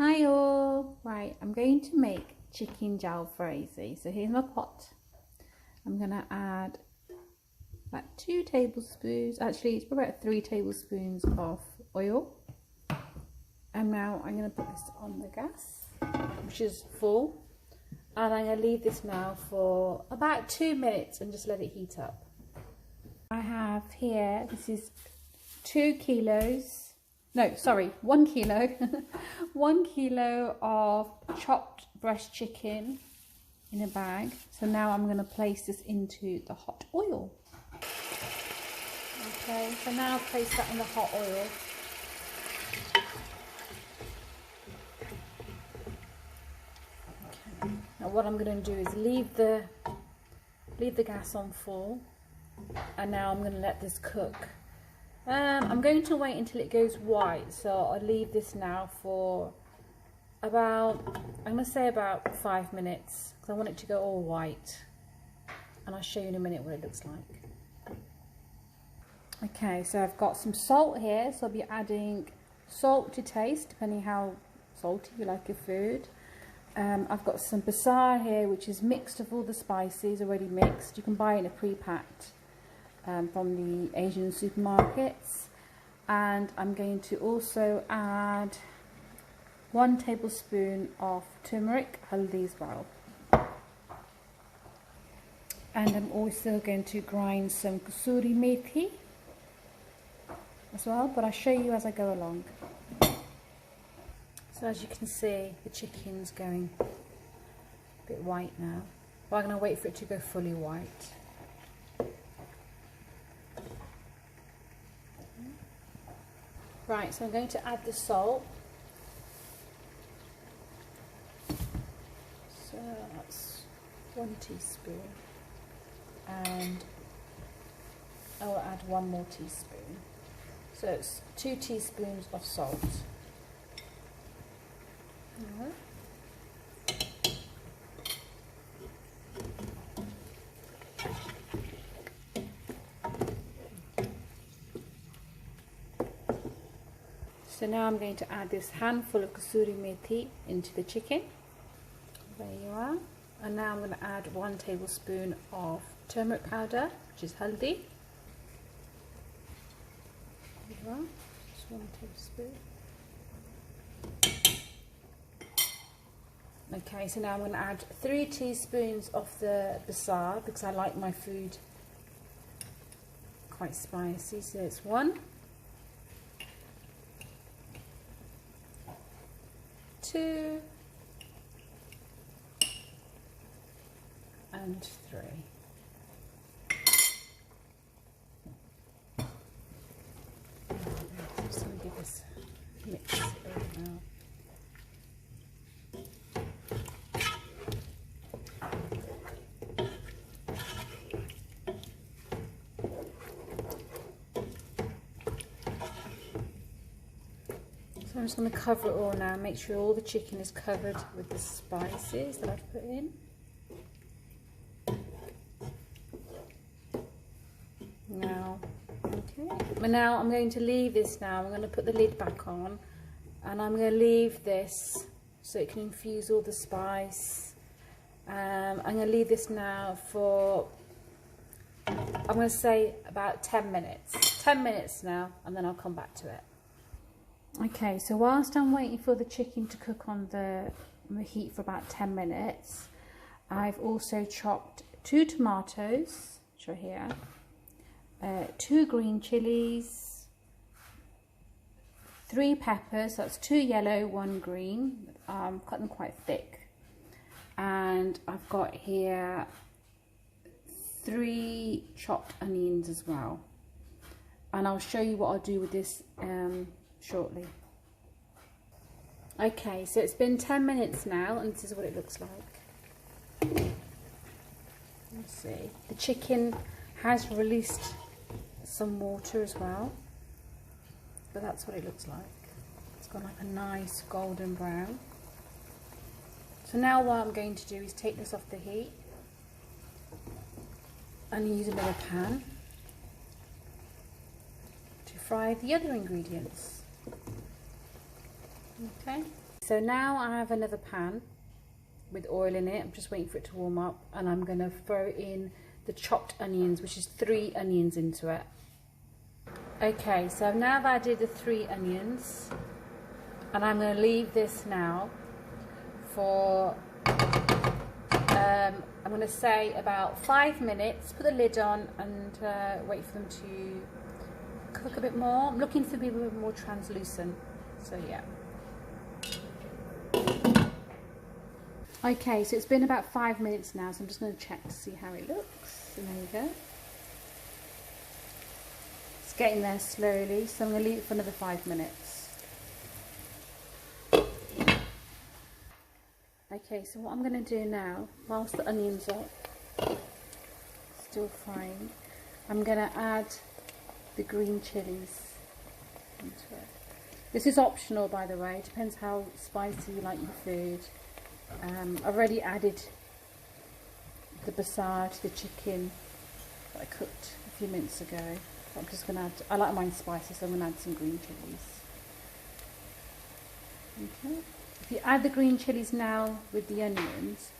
Hi all! Right, I'm going to make chicken jalfrezi. So here's my pot. I'm going to add about 2 tablespoons, actually it's probably about 3 tablespoons of oil. And now I'm going to put this on the gas, which is full. And I'm going to leave this now for about 2 minutes and just let it heat up. I have here, this is 1 kilo 1 kilo of chopped breast chicken in a bag. So now I'm going to place this into the hot oil. Okay, so now I'll place that in the hot oil. Okay. Now what I'm going to do is leave the gas on full, and now I'm going to let this cook. I'm going to wait until it goes white, so I'll leave this now for about, I'm going to say about 5 minutes, because I want it to go all white, and I'll show you in a minute what it looks like. Okay, so I've got some salt here, so I'll be adding salt to taste, depending how salty you like your food. I've got some basar here, which is mixed of all the spices, already mixed. You can buy it in a pre-packed from the Asian supermarkets. And I'm going to also add 1 tablespoon of turmeric, haldi as well. And I'm also going to grind some kasuri methi as well, but I'll show you as I go along. So as you can see, the chicken's going a bit white now. But I'm going to wait for it to go fully white. Right, so I'm going to add the salt. So that's 1 teaspoon. And I will add 1 more teaspoon. So it's 2 teaspoons of salt. So now I'm going to add this handful of kasuri methi into the chicken. There you are. And now I'm going to add 1 tablespoon of turmeric powder, which is haldi. There you are. Just 1 tablespoon. Okay, so now I'm going to add 3 teaspoons of the basar, because I like my food quite spicy. So it's 1, 2, and 3. I'm just going to give this a mix now. So I'm just going to cover it all now, make sure all the chicken is covered with the spices that I've put in. Now, okay, but now I'm going to leave this now. I'm going to put the lid back on, and I'm going to leave this so it can infuse all the spice. I'm going to leave this now for, I'm going to say about 10 minutes. 10 minutes now, and then I'll come back to it. Okay, so whilst I'm waiting for the chicken to cook on the heat for about 10 minutes, I've also chopped 2 tomatoes, which are here, 2 green chilies, 3 peppers, that's 2 yellow, 1 green, cut them quite thick, and I've got here 3 chopped onions as well, and I'll show you what I'll do with this shortly. Okay, so it's been 10 minutes now, and this is what it looks like. Let's see, the chicken has released some water as well, but that's what it looks like. It's got like a nice golden brown. So now what I'm going to do is take this off the heat and use another pan to fry the other ingredients. Okay, So now I have another pan with oil in it. I'm just waiting for it to warm up, and I'm going to throw in the chopped onions, which is 3 onions into it. Okay, so now I've added the 3 onions, and I'm going to leave this now for I'm going to say about 5 minutes. Put the lid on and wait for them to cook a bit more. I'm looking for them to be a bit more translucent, so yeah. Okay, so it's been about 5 minutes now, so I'm just going to check to see how it looks. And there you go. It's getting there slowly, so I'm going to leave it for another 5 minutes. Okay, so what I'm going to do now, whilst the onions are still frying, I'm going to add the green chilies into it. This is optional, by the way. It depends how spicy you like your food. I've already added the basar to the chicken that I cooked a few minutes ago. I'm just going to add, I like mine spicy, so I'm going to add some green chilies. Okay. If you add the green chilies now with the onions,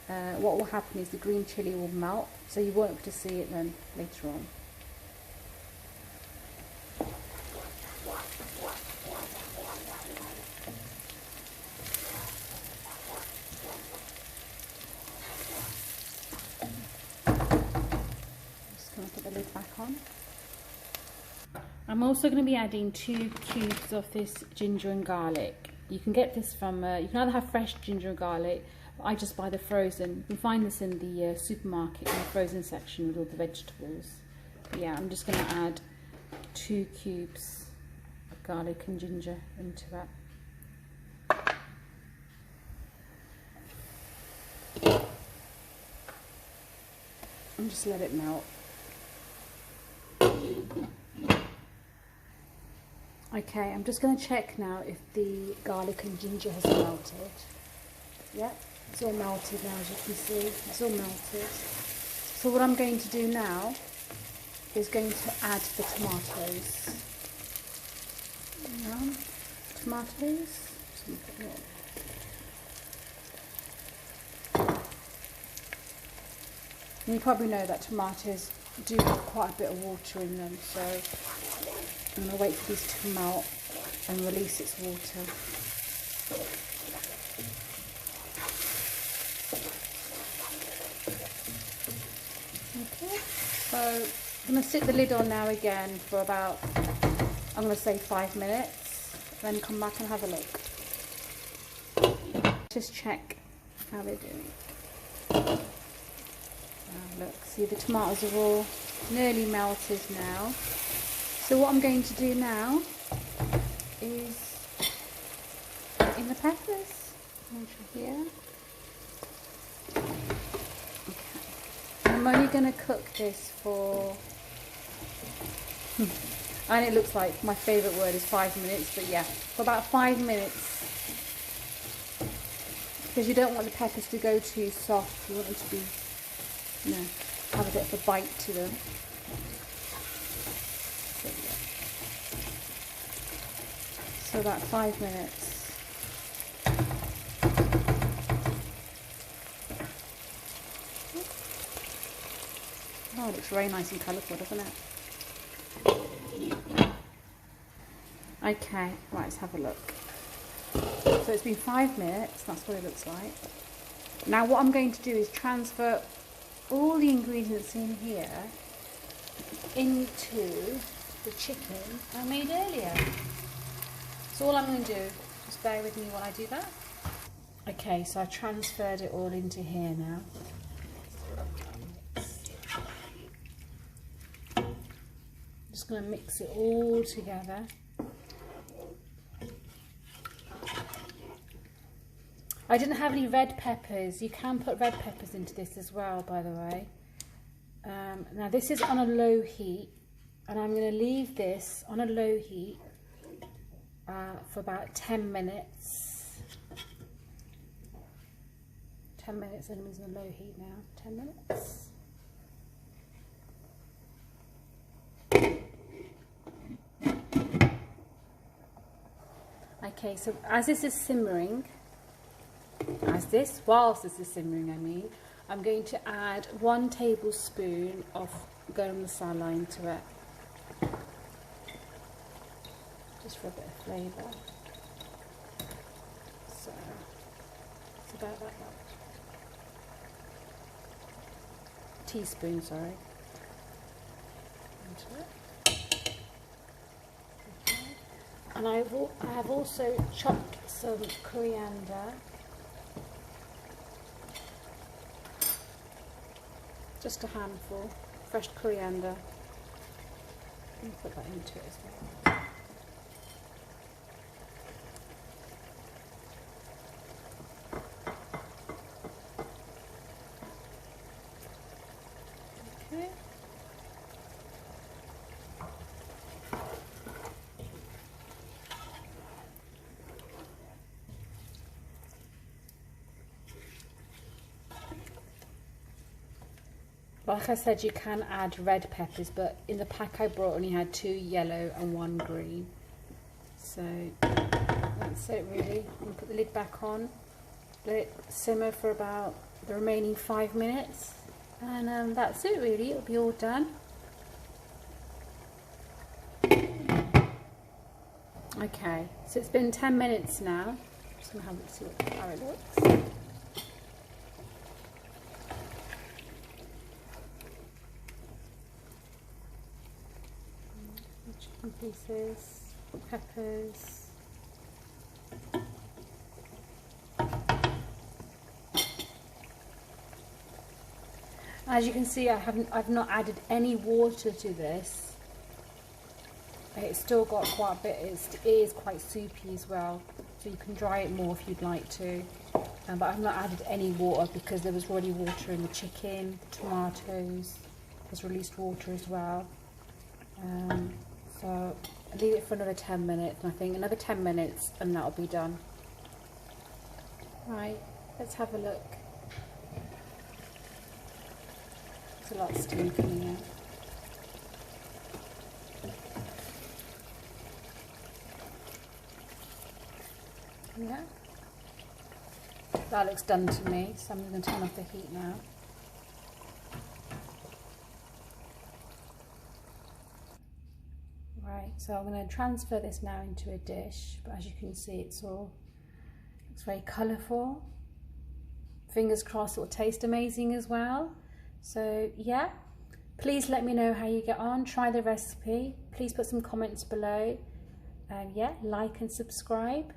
what will happen is the green chili will melt, so you won't be able to see it then later on. Just going to put the lid back on. I'm also going to be adding 2 cubes of this ginger and garlic. You can get this from, you can either have fresh ginger and garlic, but I just buy the frozen. You can find this in the supermarket in the frozen section with all the vegetables. But yeah, I'm just going to add 2 cubes of garlic and ginger into that. And just let it melt. Okay, I'm just going to check now if the garlic and ginger has melted. Yep, it's all melted now, as you can see. It's all melted. So what I'm going to do now is going to add the tomatoes. Tomatoes. And you probably know that tomatoes do have quite a bit of water in them, so I'm going to wait for this to melt and release its water. Okay, so I'm going to sit the lid on now again for about, I'm going to say 5 minutes, then come back and have a look. Just check how they're doing. Look, see the tomatoes are all nearly melted now. So what I'm going to do now is put in the peppers over here. Okay. I'm only going to cook this for, and it looks like my favourite word is 5 minutes, but yeah, for about 5 minutes. Because you don't want the peppers to go too soft, you want them to be, you know, have a bit of a bite to them. So about 5 minutes. Oh, it looks very nice and colourful, doesn't it? Okay, right, let's have a look. So it's been 5 minutes, that's what it looks like. Now what I'm going to do is transfer all the ingredients in here into the chicken I made earlier. So all I'm going to do, just bear with me while I do that. Okay, so I transferred it all into here now. Just going to mix it all together. I didn't have any red peppers. You can put red peppers into this as well, by the way. Now this is on a low heat, and I'm going to leave this on a low heat for about 10 minutes. 10 minutes, and it's on a low heat now. 10 minutes. Okay, so as this is simmering, whilst this is simmering, I mean, I'm going to add 1 tablespoon of garam masala into it, just for a bit of flavour. So it's about that much. Teaspoon, sorry. Into it. Okay. And I have also chopped some coriander. Just a handful, fresh coriander. Let me put that into it as well. Okay. Like I said, you can add red peppers, but in the pack I brought only had 2 yellow and 1 green. So that's it really. I'm going to put the lid back on, let it simmer for about the remaining 5 minutes, and that's it really, it'll be all done. Okay, so it's been 10 minutes now. Just going to have a see how it looks. Chicken pieces, peppers. As you can see, I've not added any water to this. It's still got quite a bit. It is quite soupy as well, so you can dry it more if you'd like to. But I've not added any water because there was already water in the chicken, the tomatoes. There's released water as well. So I'll leave it for another 10 minutes, and I think another 10 minutes and that'll be done. Right, let's have a look. There's a lot of steam coming out. Yeah, that looks done to me, so I'm going to turn off the heat now. Right, so I'm going to transfer this now into a dish, but as you can see it's very colourful. Fingers crossed it will taste amazing as well. So yeah, please let me know how you get on, try the recipe, please put some comments below, yeah, like and subscribe,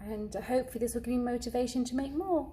and hopefully this will give you motivation to make more.